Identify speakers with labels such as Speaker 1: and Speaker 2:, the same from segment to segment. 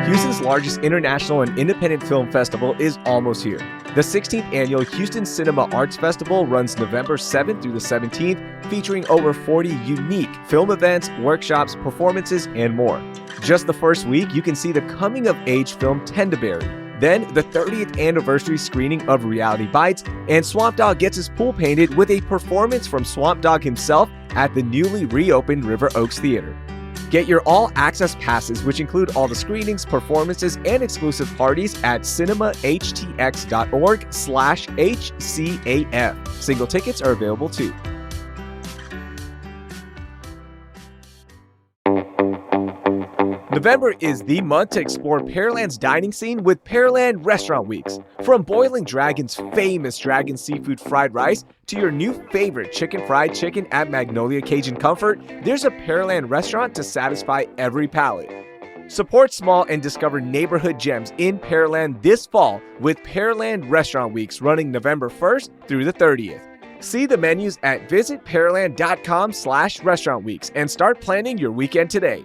Speaker 1: Houston's largest international and independent film festival is almost here. The 16th annual Houston Cinema Arts Festival runs November 7th through the 17th, featuring over 40 unique film events, workshops, performances, and more. Just the first week, you can see the coming-of-age film Tendaberry. Then, the 30th anniversary screening of Reality Bites, and Swamp Dogg gets his pool painted with a performance from Swamp Dogg himself at the newly reopened River Oaks Theater. Get your all-access passes, which include all the screenings, performances, and exclusive parties at cinemahtx.org/HCAF. Single tickets are available too. November is the month to explore Pearland's dining scene with Pearland Restaurant Weeks. From Boiling Dragon's famous Dragon Seafood Fried Rice to your new favorite Chicken Fried Chicken at Magnolia Cajun Comfort, there's a Pearland restaurant to satisfy every palate. Support small and discover neighborhood gems in Pearland this fall with Pearland Restaurant Weeks running November 1st through the 30th. See the menus at visitpearland.com/restaurant weeks and start planning your weekend today.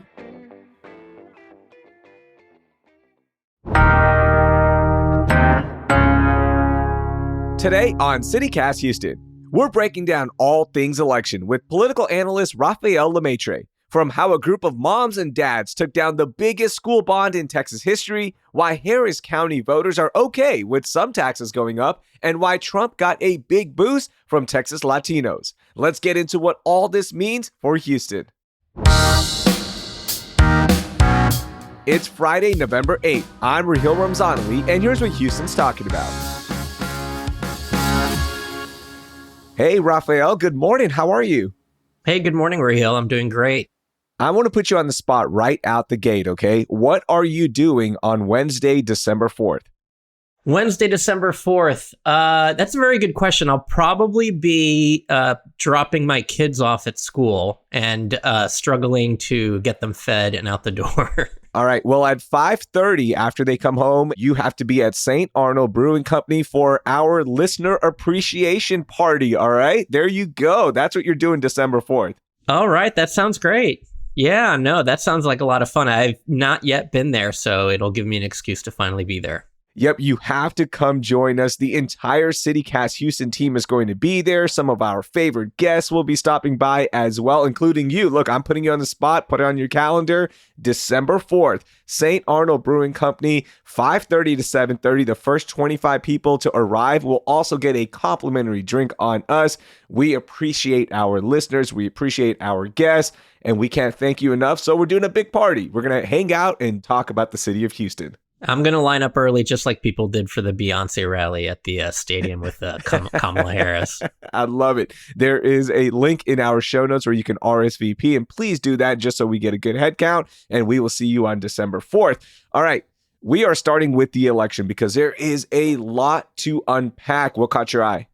Speaker 1: Today on CityCast Houston, we're breaking down all things election with political analyst Rafael Lemaitre. From how a group of moms and dads took down the biggest school bond in Texas history, why Harris County voters are okay with some taxes going up, and why Trump got a big boost from Texas Latinos. Let's get into what all this means for Houston. It's Friday, November 8th. I'm Raheel Ramzanali, and here's what Houston's talking about. Hey, Rafael, good morning. How are you?
Speaker 2: Hey, good morning, Raheel. I'm doing great.
Speaker 1: I want to put you on the spot right out the gate, okay? What are you doing on Wednesday, December 4th?
Speaker 2: Wednesday, December 4th. That's a very good question. I'll probably be dropping my kids off at school and struggling to get them fed and out the door.
Speaker 1: All right. Well, at 5:30 after they come home, you have to be at St. Arnold Brewing Company for our listener appreciation party. All right. There you go. That's what you're doing December 4th.
Speaker 2: All right. That sounds great. Yeah, no, that sounds like a lot of fun. I've not yet been there, so it'll give me an excuse to finally be there.
Speaker 1: Yep, you have to come join us. The entire CityCast Houston team is going to be there. Some of our favorite guests will be stopping by as well, including you. Look, I'm putting you on the spot. Put it on your calendar. December 4th, St. Arnold Brewing Company, 5:30 to 7:30. The first 25 people to arrive will also get a complimentary drink on us. We appreciate our listeners. We appreciate our guests, and we can't thank you enough. So we're doing a big party. We're going to hang out and talk about the city of Houston.
Speaker 2: I'm going to line up early, just like people did for the Beyonce rally at the stadium with Kamala Harris.
Speaker 1: I love it. There is a link in our show notes where you can RSVP, and please do that just so we get a good head count, and we will see you on December 4th. All right, we are starting with the election because there is a lot to unpack. What caught your eye?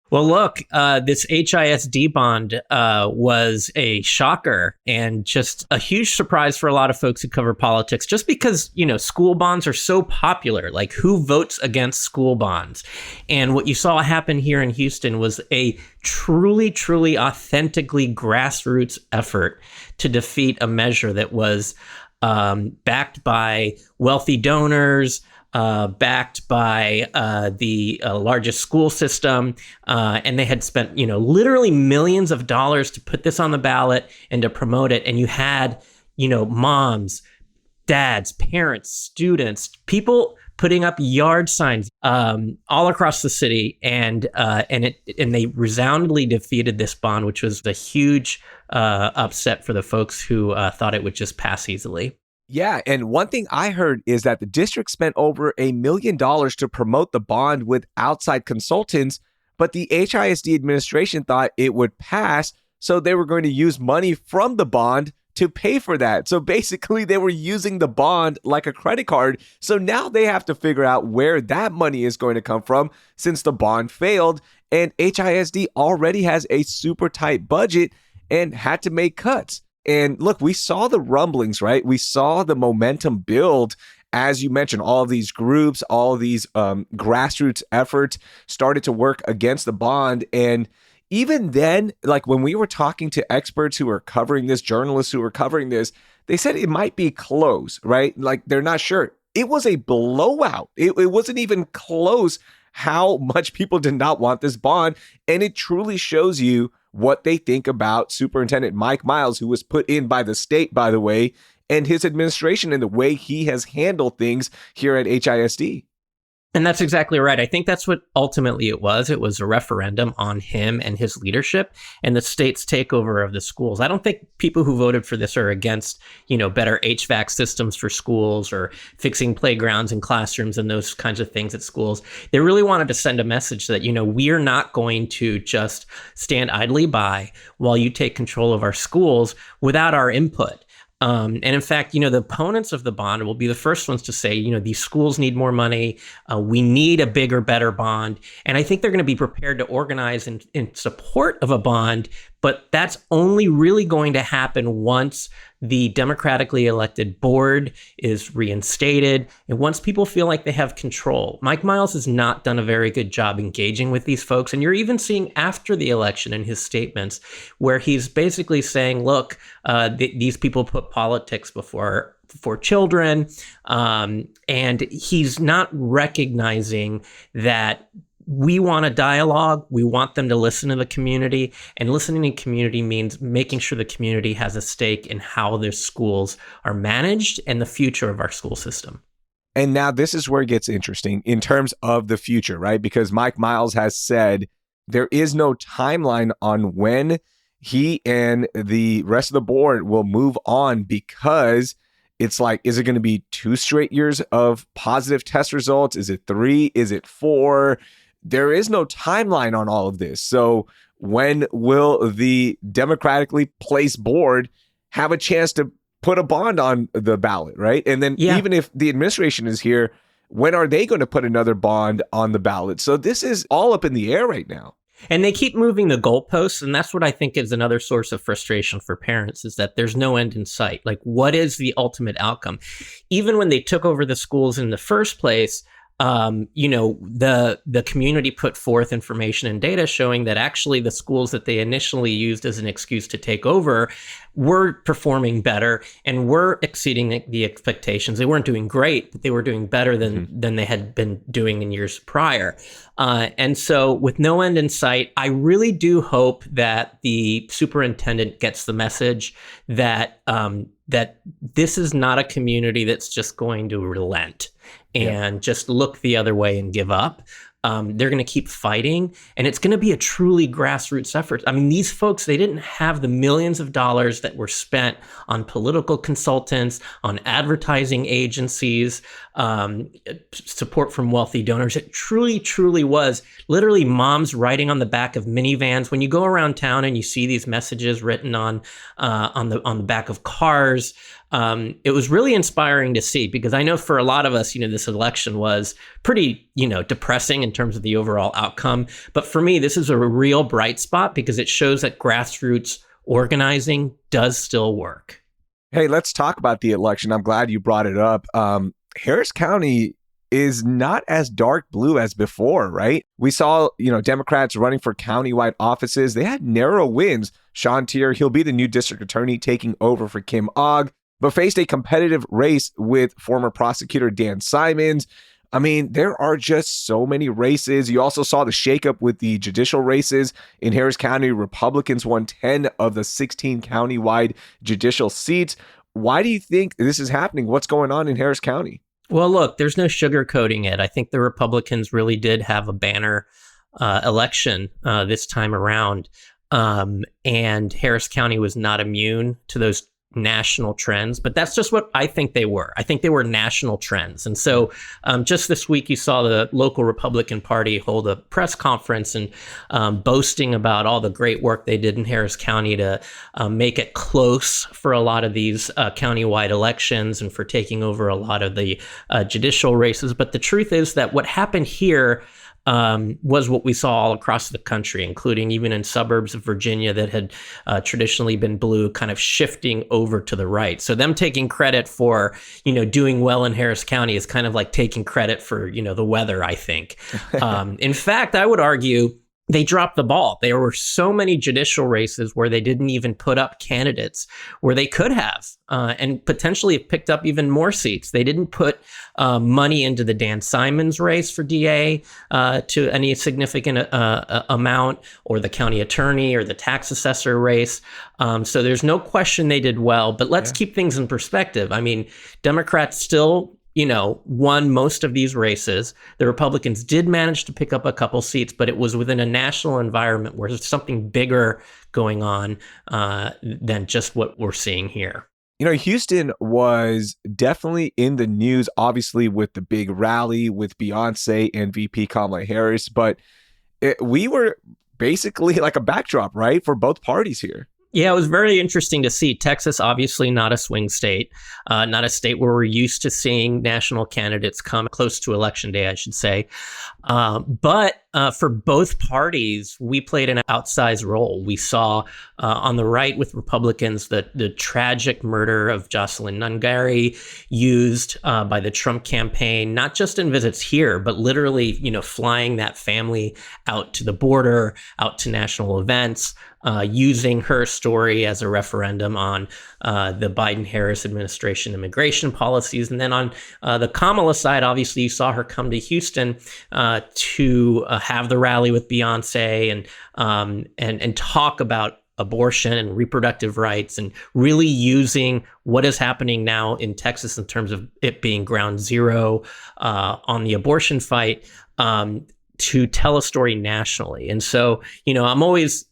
Speaker 2: Well, look, this HISD bond was a shocker and just a huge surprise for a lot of folks who cover politics, just because, you know, school bonds are so popular. Like, who votes against school bonds? And what you saw happen here in Houston was a truly, truly authentically grassroots effort to defeat a measure that was backed by wealthy donors, backed by the largest school system, and they had spent, you know, literally millions of dollars to put this on the ballot and to promote it. And you had, you know, moms, dads, parents, students, people putting up yard signs all across the city, and they resoundingly defeated this bond, which was a huge upset for the folks who thought it would just pass easily.
Speaker 1: Yeah, and one thing I heard is that the district spent over $1 million to promote the bond with outside consultants, but the HISD administration thought it would pass, so they were going to use money from the bond to pay for that. So basically, they were using the bond like a credit card. So now they have to figure out where that money is going to come from since the bond failed, and HISD already has a super tight budget and had to make cuts. And look, we saw the rumblings, right? We saw the momentum build. As you mentioned, all of these groups, all of these grassroots efforts started to work against the bond. And even then, like when we were talking to experts who were covering this, journalists who were covering this, they said it might be close, right? Like they're not sure. It was a blowout. It wasn't even close how much people did not want this bond. And it truly shows you what they think about Superintendent Mike Miles, who was put in by the state, by the way, and his administration and the way he has handled things here at HISD.
Speaker 2: And that's exactly right. I think that's what ultimately it was. It was a referendum on him and his leadership and the state's takeover of the schools. I don't think people who voted for this are against, better HVAC systems for schools or fixing playgrounds and classrooms and those kinds of things at schools. They really wanted to send a message that, we are not going to just stand idly by while you take control of our schools without our input. And in fact, the opponents of the bond will be the first ones to say, these schools need more money. We need a bigger, better bond. And I think they're going to be prepared to organize in support of a bond. But that's only really going to happen once the democratically elected board is reinstated and once people feel like they have control. Mike Miles has not done a very good job engaging with these folks. And you're even seeing after the election in his statements where he's basically saying, look, these people put politics before children. And he's not recognizing that we want a dialogue. We want them to listen to the community, and listening to the community means making sure the community has a stake in how their schools are managed and the future of our school system.
Speaker 1: And now this is where it gets interesting in terms of the future, right? Because Mike Miles has said there is no timeline on when he and the rest of the board will move on, because it's like, is it going to be 2 straight years of positive test results? Is it 3? Is it 4? There is no timeline on all of this. So when will the democratically placed board have a chance to put a bond on the ballot, right? And then even if the administration is here, when are they going to put another bond on the ballot? So this is all up in the air right now.
Speaker 2: And they keep moving the goalposts. And that's what I think is another source of frustration for parents, is that there's no end in sight. Like, what is the ultimate outcome? Even when they took over the schools in the first place, the community put forth information and data showing that actually the schools that they initially used as an excuse to take over were performing better and were exceeding the expectations. They weren't doing great, but they were doing better than they had been doing in years prior. And so with no end in sight, I really do hope that the superintendent gets the message that that this is not a community that's just going to relent and just look the other way and give up. They're going to keep fighting, and it's going to be a truly grassroots effort. I mean, these folks, they didn't have the millions of dollars that were spent on political consultants, on advertising agencies, support from wealthy donors. It truly, truly was literally moms writing on the back of minivans. When you go around town and you see these messages written on the back of cars, it was really inspiring to see, because I know for a lot of us, this election was pretty, depressing in terms of the overall outcome. But for me, this is a real bright spot because it shows that grassroots organizing does still work.
Speaker 1: Hey, let's talk about the election. I'm glad you brought it up. Harris County is not as dark blue as before, right? We saw, Democrats running for countywide offices. They had narrow wins. Sean Tier, he'll be the new district attorney taking over for Kim Ogg, but faced a competitive race with former prosecutor Dan Simons. I mean, there are just so many races. You also saw the shakeup with the judicial races in Harris County. Republicans won 10 of the 16 countywide judicial seats. Why do you think this is happening? What's going on in Harris County?
Speaker 2: Well, look, there's no sugarcoating it. I think the Republicans really did have a banner election this time around. And Harris County was not immune to those national trends, but that's just what I think they were. I think they were national trends. And so just this week, you saw the local Republican Party hold a press conference and boasting about all the great work they did in Harris County to make it close for a lot of these countywide elections and for taking over a lot of the judicial races. But the truth is that what happened here was what we saw all across the country, including even in suburbs of Virginia that had traditionally been blue, kind of shifting over to the right. So them taking credit for, doing well in Harris County is kind of like taking credit for, the weather, I think. In fact, I would argue they dropped the ball. There were so many judicial races where they didn't even put up candidates where they could have and potentially have picked up even more seats. They didn't put money into the Dan Simons race for DA to any significant amount, or the county attorney or the tax assessor race. So there's no question they did well, but let's keep things in perspective. I mean, Democrats still won most of these races. The Republicans did manage to pick up a couple seats, but it was within a national environment where there's something bigger going on than just what we're seeing here.
Speaker 1: Houston was definitely in the news, obviously, with the big rally with Beyonce and VP Kamala Harris, but we were basically like a backdrop, right, for both parties here.
Speaker 2: Yeah, it was very interesting to see. Texas, obviously not a swing state, not a state where we're used to seeing national candidates come close to Election Day, I should say. But for both parties, we played an outsized role. We saw on the right with Republicans the tragic murder of Jocelyn Nungary used by the Trump campaign, not just in visits here, but literally, flying that family out to the border, out to national events, using her story as a referendum on the Biden-Harris administration immigration policies. And then on the Kamala side, obviously, you saw her come to Houston to have the rally with Beyonce and talk about abortion and reproductive rights, and really using what is happening now in Texas in terms of it being ground zero on the abortion fight to tell a story nationally. And so, I'm always,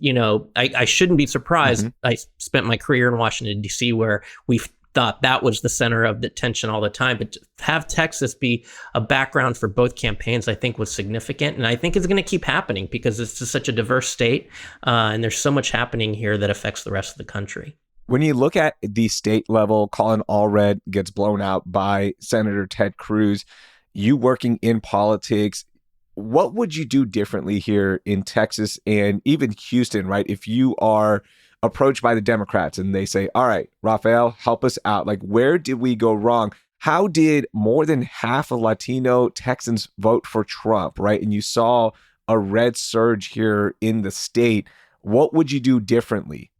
Speaker 2: I shouldn't be surprised. Mm-hmm. I spent my career in Washington, D.C., where we thought that was the center of the attention all the time. But to have Texas be a background for both campaigns, I think was significant. And I think it's going to keep happening because it's just such a diverse state. And there's so much happening here that affects the rest of the country.
Speaker 1: When you look at the state level, Colin Allred gets blown out by Senator Ted Cruz. You working in politics, what would you do differently here in Texas and even Houston, right? If you are approached by the Democrats and they say, all right, Rafael, help us out. Like, where did we go wrong? How did more than half of Latino Texans vote for Trump, right? And you saw a red surge here in the state. What would you do differently?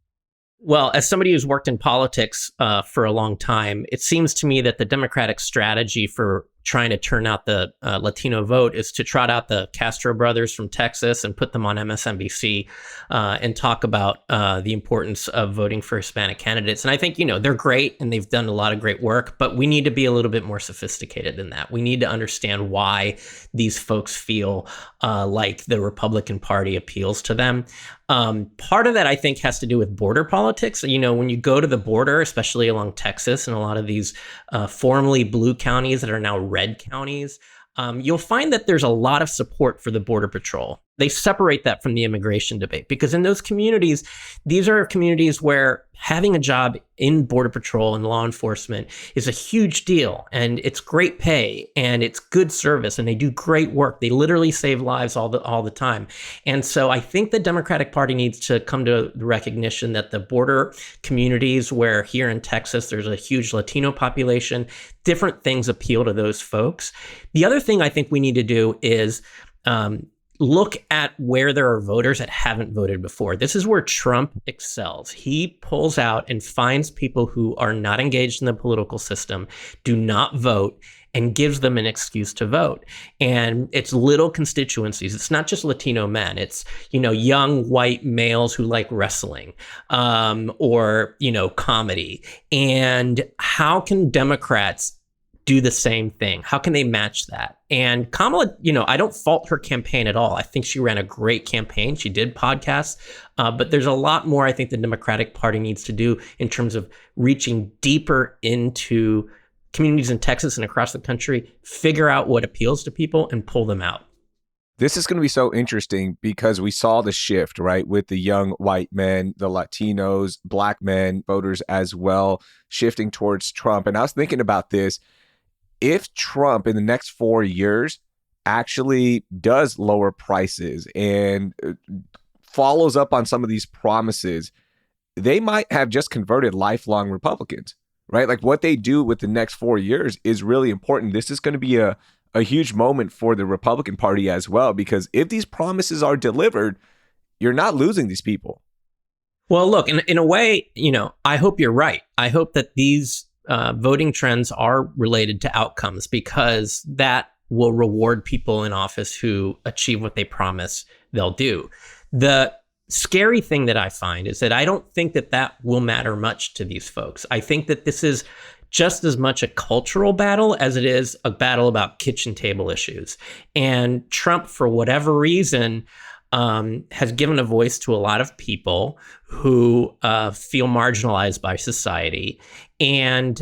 Speaker 2: Well, as somebody who's worked in politics for a long time, it seems to me that the Democratic strategy for trying to turn out the Latino vote is to trot out the Castro brothers from Texas and put them on MSNBC and talk about the importance of voting for Hispanic candidates. And I think, they're great and they've done a lot of great work, but we need to be a little bit more sophisticated than that. We need to understand why these folks feel like the Republican Party appeals to them. Part of that, I think, has to do with border politics. When you go to the border, especially along Texas and a lot of these formerly blue counties that are now red counties, you'll find that there's a lot of support for the Border Patrol. They separate that from the immigration debate because in those communities, these are communities where having a job in Border Patrol and law enforcement is a huge deal, and it's great pay and it's good service and they do great work. They literally save lives all the time. And so I think the Democratic Party needs to come to the recognition that the border communities, where here in Texas there's a huge Latino population, different things appeal to those folks. The other thing I think we need to do is look at where there are voters that haven't voted before. This is where Trump excels. He pulls out and finds people who are not engaged in the political system, do not vote, and gives them an excuse to vote. And it's little constituencies. It's not just Latino men. It's, young white males who like wrestling or, comedy. And how can Democrats do the same thing? How can they match that? And Kamala, I don't fault her campaign at all. I think she ran a great campaign. She did podcasts, but there's a lot more I think the Democratic Party needs to do in terms of reaching deeper into communities in Texas and across the country, figure out what appeals to people and pull them out.
Speaker 1: This is going to be so interesting because we saw the shift, right, with the young white men, the Latinos, Black men, voters as well, shifting towards Trump. And I was thinking about this. If Trump in the next 4 years actually does lower prices and follows up on some of these promises, they might have just converted lifelong Republicans, right? Like what they do with the next 4 years is really important. This is going to be a a huge moment for the Republican Party as well, because if these promises are delivered, you're not losing these people.
Speaker 2: Well, look, in a way, I hope you're right. I hope that these voting trends are related to outcomes, because that will reward people in office who achieve what they promise they'll do. The scary thing that I find is that I don't think that will matter much to these folks. I think that this is just as much a cultural battle as it is a battle about kitchen table issues. And Trump, for whatever reason, has given a voice to a lot of people who feel marginalized by society. And,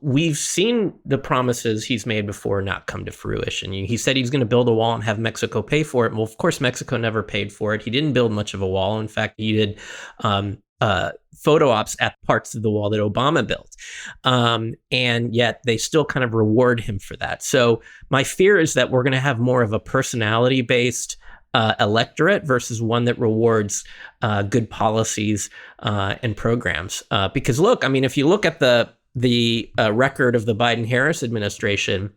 Speaker 2: we've seen the promises he's made before not come to fruition. He said he's going to build a wall and have Mexico pay for it. Well, of course, Mexico never paid for it. He didn't build much of a wall. In fact, he did photo ops at parts of the wall that Obama built. And yet they still kind of reward him for that. So my fear is that we're going to have more of a personality-based electorate versus one that rewards good policies and programs. Because look, I mean, if you look at the record of the Biden-Harris administration,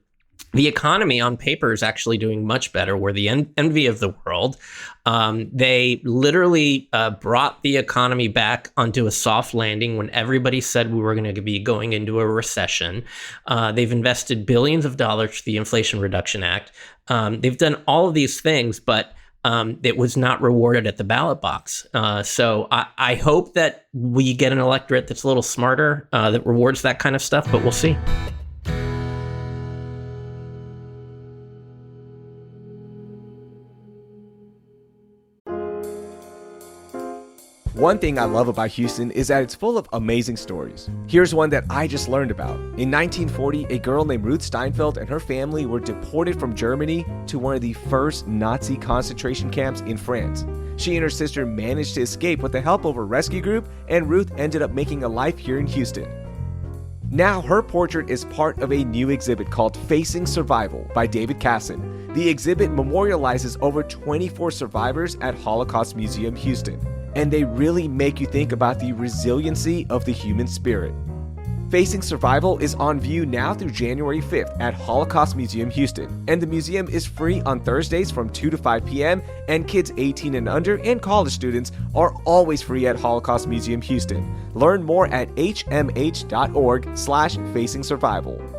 Speaker 2: the economy on paper is actually doing much better. We're the envy of the world. They literally brought the economy back onto a soft landing when everybody said we were going to be going into a recession. They've invested billions of dollars to the Inflation Reduction Act. They've done all of these things, but it was not rewarded at the ballot box. So I hope that we get an electorate that's a little smarter, that rewards that kind of stuff, but we'll see.
Speaker 1: One thing I love about Houston is that it's full of amazing stories. Here's one that I just learned about. In 1940, a girl named Ruth Steinfeld and her family were deported from Germany to one of the first Nazi concentration camps in France. She and her sister managed to escape with the help of a rescue group, and Ruth ended up making a life here in Houston. Now her portrait is part of a new exhibit called Facing Survival by David Casson. The exhibit memorializes over 24 survivors at Holocaust Museum Houston, and they really make you think about the resiliency of the human spirit. Facing Survival is on view now through January 5th at Holocaust Museum Houston, and the museum is free on Thursdays from 2 to 5 p.m., and kids 18 and under and college students are always free at Holocaust Museum Houston. Learn more at hmh.org/facingsurvival.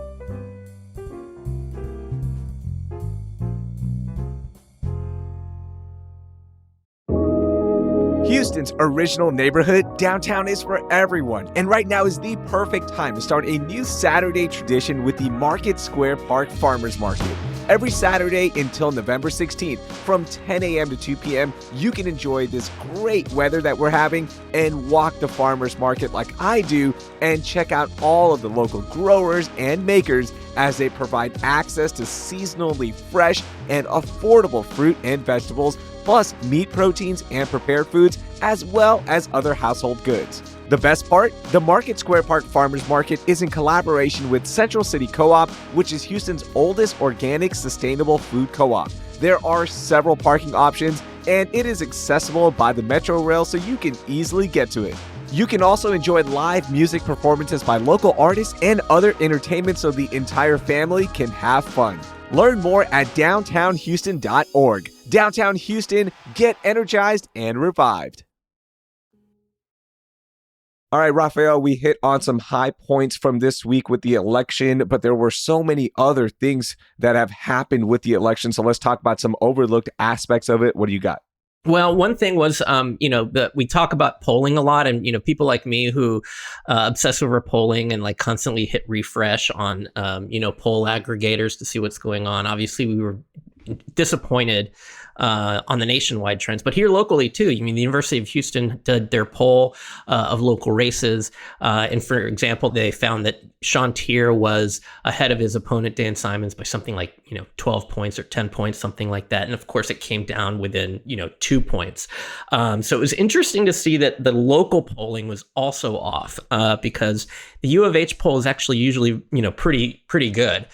Speaker 1: Houston's original neighborhood, downtown is for everyone, and right now is the perfect time to start a new Saturday tradition with the Market Square Park Farmers Market. Every Saturday until November 16th, from 10 a.m. to 2 p.m., you can enjoy this great weather that we're having and walk the farmers market like I do and check out all of the local growers and makers as they provide access to seasonally fresh and affordable fruit and vegetables, plus meat proteins and prepared foods, as well as other household goods. The best part? The Market Square Park Farmers Market is in collaboration with Central City Co-op, which is Houston's oldest organic sustainable food co-op. There are several parking options, and it is accessible by the Metro Rail, so you can easily get to it. You can also enjoy live music performances by local artists and other entertainment so the entire family can have fun. Learn more at downtownhouston.org. Downtown Houston, get energized and revived. All right, Rafael, we hit on some high points from this week with the election, but there were so many other things that have happened with the election. So let's talk about some overlooked aspects of it. What do you got?
Speaker 2: Well, one thing was, we talk about polling a lot, and, people like me who obsess over polling and like constantly hit refresh on, poll aggregators to see what's going on. Obviously, we were disappointed on the nationwide trends, but here locally too. The University of Houston did their poll of local races, and for example, they found that Sean Tier was ahead of his opponent Dan Simons by something like 12 points or 10 points, something like that. And of course, it came down within 2 points. So it was interesting to see that the local polling was also off, because the U of H poll is actually usually pretty good,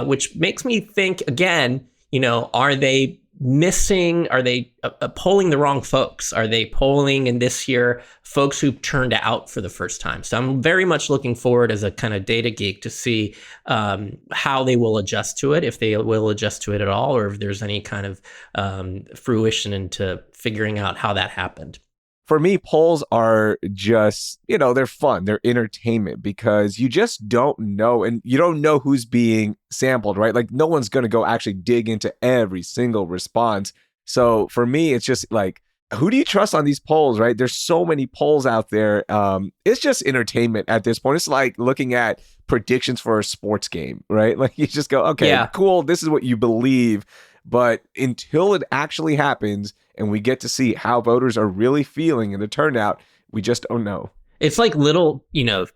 Speaker 2: which makes me think again. Are they missing? Are they polling the wrong folks? Are they polling in this year folks who turned out for the first time? So I'm very much looking forward as a kind of data geek to see how they will adjust to it, if they will adjust to it at all, or if there's any kind of fruition into figuring out how that happened.
Speaker 1: For me, polls are just, they're fun. They're entertainment because you just don't know, and you don't know who's being sampled, right? Like no one's going to go actually dig into every single response. So for me, it's just like, who do you trust on these polls, right? There's so many polls out there. It's just entertainment at this point. It's like looking at predictions for a sports game, right? Like you just go, okay, cool. This is what you believe. But until it actually happens and we get to see how voters are really feeling in the turnout, we just don't know.
Speaker 2: It's like little,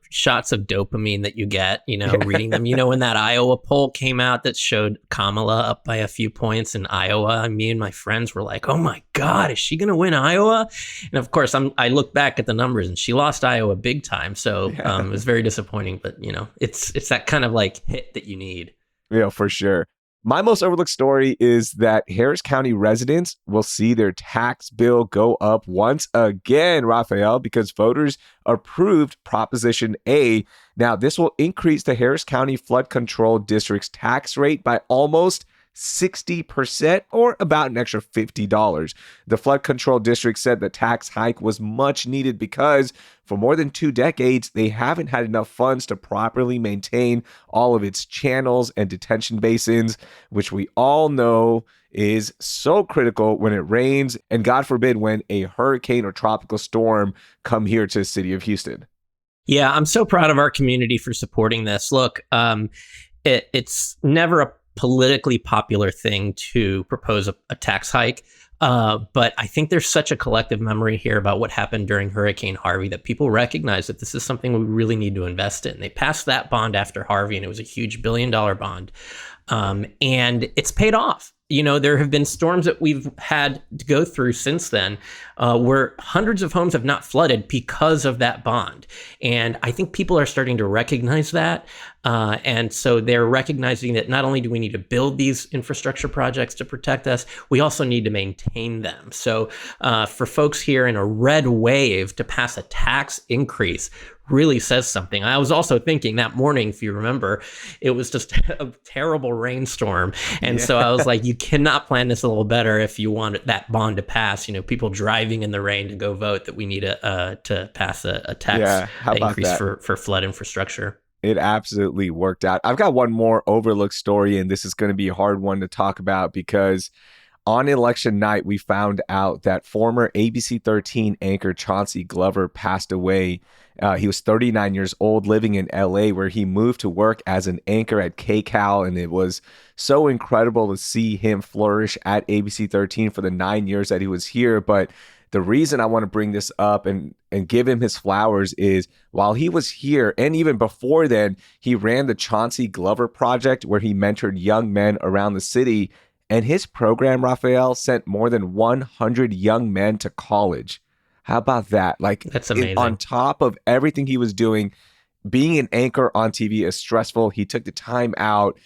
Speaker 2: shots of dopamine that you get, reading them. When that Iowa poll came out that showed Kamala up by a few points in Iowa, me and my friends were like, oh my God, is she going to win Iowa? And of course, I look back at the numbers and she lost Iowa big time. So it was very disappointing. But, it's that kind of like hit that you need.
Speaker 1: Yeah, for sure. My most overlooked story is that Harris County residents will see their tax bill go up once again, Rafael, because voters approved Proposition A. Now, this will increase the Harris County Flood Control District's tax rate by almost 60%, or about an extra $50. The Flood Control District said the tax hike was much needed because for more than 2 decades, they haven't had enough funds to properly maintain all of its channels and detention basins, which we all know is so critical when it rains, and God forbid when a hurricane or tropical storm come here to the city of Houston.
Speaker 2: Yeah, I'm so proud of our community for supporting this. Look, it's never a politically popular thing to propose a tax hike. But I think there's such a collective memory here about what happened during Hurricane Harvey that people recognize that this is something we really need to invest in. They passed that bond after Harvey, and it was a huge $1 billion bond. And it's paid off. There have been storms that we've had to go through since then where hundreds of homes have not flooded because of that bond. And I think people are starting to recognize that. And so they're recognizing that not only do we need to build these infrastructure projects to protect us, we also need to maintain them. So for folks here in a red wave to pass a tax increase really says something. I was also thinking that morning, if you remember, it was just a terrible rainstorm. And so I was like, you cannot plan this a little better if you want that bond to pass. People driving in the rain to go vote, that we need to pass a tax increase for flood infrastructure.
Speaker 1: It absolutely worked out. I've got one more overlooked story, and this is going to be a hard one to talk about because on election night, we found out that former ABC 13 anchor Chauncey Glover passed away. He was 39 years old, living in LA, where he moved to work as an anchor at KCAL, and it was so incredible to see him flourish at ABC 13 for the 9 years that he was here. But the reason I want to bring this up and give him his flowers is while he was here, and even before then, he ran the Chauncey Glover Project, where he mentored young men around the city. And his program, Rafael, sent more than 100 young men to college. How about that? Like,
Speaker 2: that's amazing.
Speaker 1: On top of everything he was doing, being an anchor on TV is stressful. He took the time out.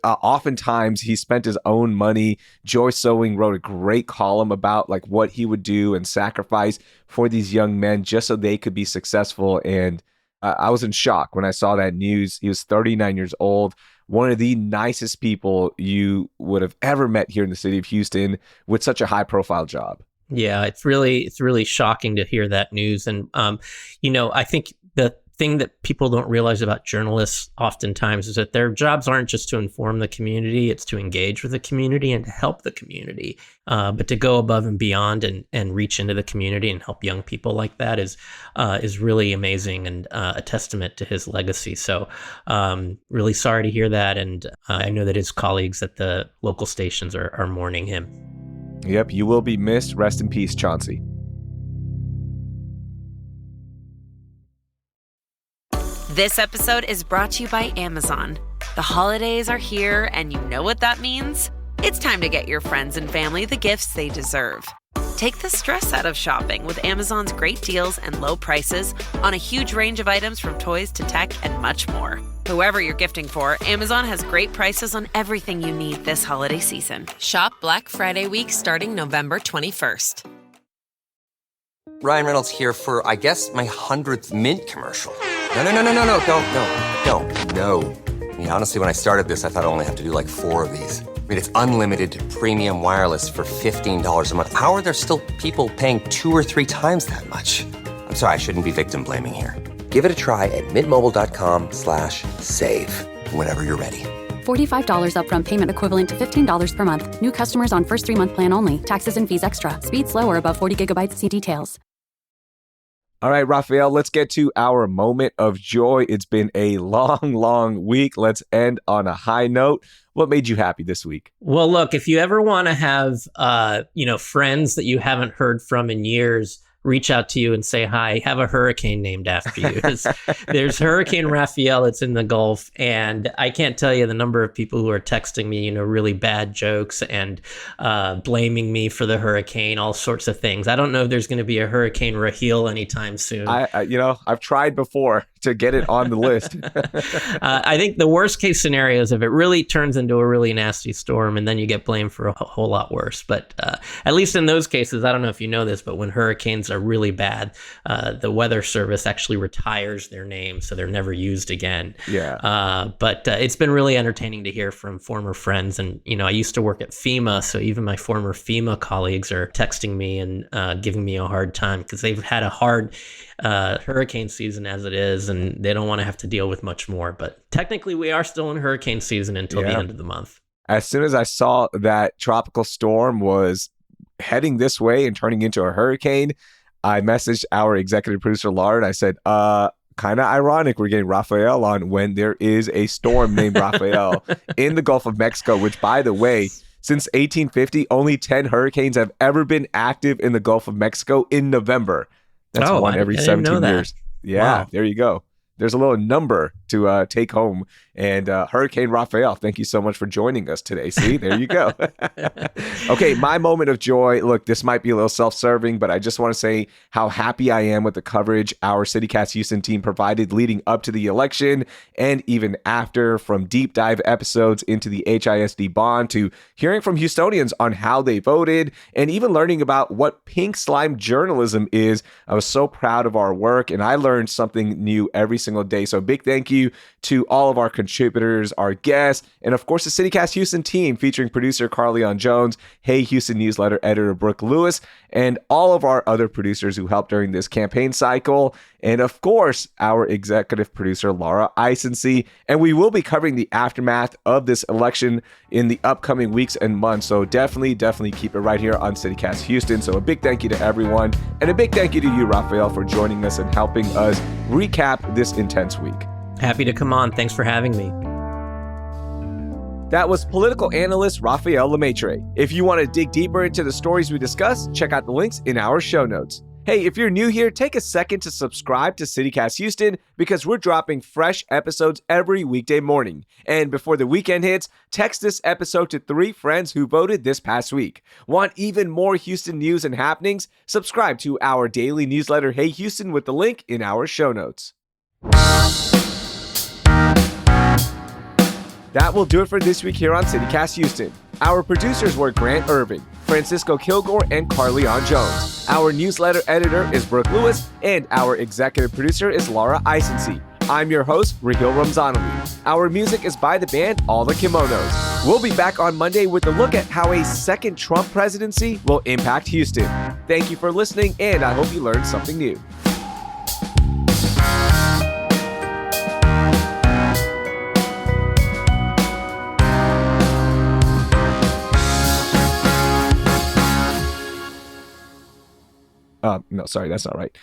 Speaker 1: Oftentimes, he spent his own money. Joyce Sowing wrote a great column about like what he would do and sacrifice for these young men just so they could be successful. And I was in shock when I saw that news. He was 39 years old. One of the nicest people you would have ever met here in the city of Houston with such a high profile job.
Speaker 2: Yeah, it's really shocking to hear that news. And, I think the thing that people don't realize about journalists oftentimes is that their jobs aren't just to inform the community, it's to engage with the community and to help the community. But to go above and beyond and reach into the community and help young people like that is really amazing and a testament to his legacy. So really sorry to hear that. And I know that his colleagues at the local stations are mourning him.
Speaker 1: Yep, you will be missed. Rest in peace, Chauncey.
Speaker 3: This episode is brought to you by Amazon. The holidays are here, and you know what that means? It's time to get your friends and family the gifts they deserve. Take the stress out of shopping with Amazon's great deals and low prices on a huge range of items from toys to tech and much more. Whoever you're gifting for, Amazon has great prices on everything you need this holiday season. Shop Black Friday week starting November 21st.
Speaker 4: Ryan Reynolds here for, I guess, my 100th Mint commercial. No, don't. I mean, honestly, when I started this, I thought I only have to do like 4 of these. I mean, it's unlimited premium wireless for $15 a month. How are there still people paying 2 or 3 times that much? I'm sorry, I shouldn't be victim blaming here. Give it a try at mintmobile.com/save. Whenever you're ready.
Speaker 5: $45 upfront payment equivalent to $15 per month. New customers on first 3-month plan only. Taxes and fees extra. Speed slower above 40 gigabytes. See details.
Speaker 1: All right, Rafael, let's get to our moment of joy. It's been a long week. Let's end on a high note. What made you happy this week?
Speaker 2: Well, look, if you ever want to have, friends that you haven't heard from in years reach out to you and say hi, have a hurricane named after you. There's Hurricane Rafael. It's in the Gulf. And I can't tell you the number of people who are texting me, really bad jokes and blaming me for the hurricane, all sorts of things. I don't know if there's going to be a Hurricane Raheel anytime soon.
Speaker 1: I've tried before to get it on the list.
Speaker 2: I think the worst case scenario is if it really turns into a really nasty storm and then you get blamed for a whole lot worse. But at least in those cases, I don't know if you know this, but when hurricanes are really bad, the Weather Service actually retires their name, so they're never used again.
Speaker 1: Yeah.
Speaker 2: But it's been really entertaining to hear from former friends. And, I used to work at FEMA, so even my former FEMA colleagues are texting me and giving me a hard time because they've had a hard hurricane season as it is, and they don't want to have to deal with much more. But technically, we are still in hurricane season until the end of the month.
Speaker 1: As soon as I saw that tropical storm was heading this way and turning into a hurricane, I messaged our executive producer, Laura, and I said, kind of ironic we're getting Rafael on when there is a storm named Rafael in the Gulf of Mexico, which, by the way, since 1850, only 10 hurricanes have ever been active in the Gulf of Mexico in November. That's one every 17 years. Yeah, wow. There you go. There's a little number to take home. And Hurricane Rafael, thank you so much for joining us today. See, there you go. Okay, my moment of joy. Look, this might be a little self-serving, but I just want to say how happy I am with the coverage our CityCast Houston team provided leading up to the election and even after, from deep dive episodes into the HISD bond to hearing from Houstonians on how they voted and even learning about what pink slime journalism is. I was so proud of our work, and I learned something new every single day. So big thank you to all of our contributors, our guests, and of course the CityCast Houston team featuring producer Carleon Jones, Hey Houston newsletter editor Brooke Lewis, and all of our other producers who helped during this campaign cycle, and of course our executive producer Laura Isensee. And we will be covering the aftermath of this election in the upcoming weeks and months, so definitely keep it right here on CityCast Houston. So a big thank you to everyone, and a big thank you to you, Rafael, for joining us and helping us recap this intense week.
Speaker 2: Happy to come on. Thanks for having me.
Speaker 1: That was political analyst Rafael Lemaitre. If you want to dig deeper into the stories we discussed, check out the links in our show notes. Hey, if you're new here, take a second to subscribe to CityCast Houston because we're dropping fresh episodes every weekday morning. And before the weekend hits, text this episode to 3 friends who voted this past week. Want even more Houston news and happenings? Subscribe to our daily newsletter, Hey Houston, with the link in our show notes. That will do it for this week here on CityCast Houston. Our producers were Grant Irving, Francisco Kilgore, and Carleon Jones. Our newsletter editor is Brooke Lewis, and our executive producer is Laura Isensee. I'm your host, Raheel Ramzanali. Our music is by the band All the Kimonos. We'll be back on Monday with a look at how a second Trump presidency will impact Houston. Thank you for listening, and I hope you learned something new. No, sorry, that's not right.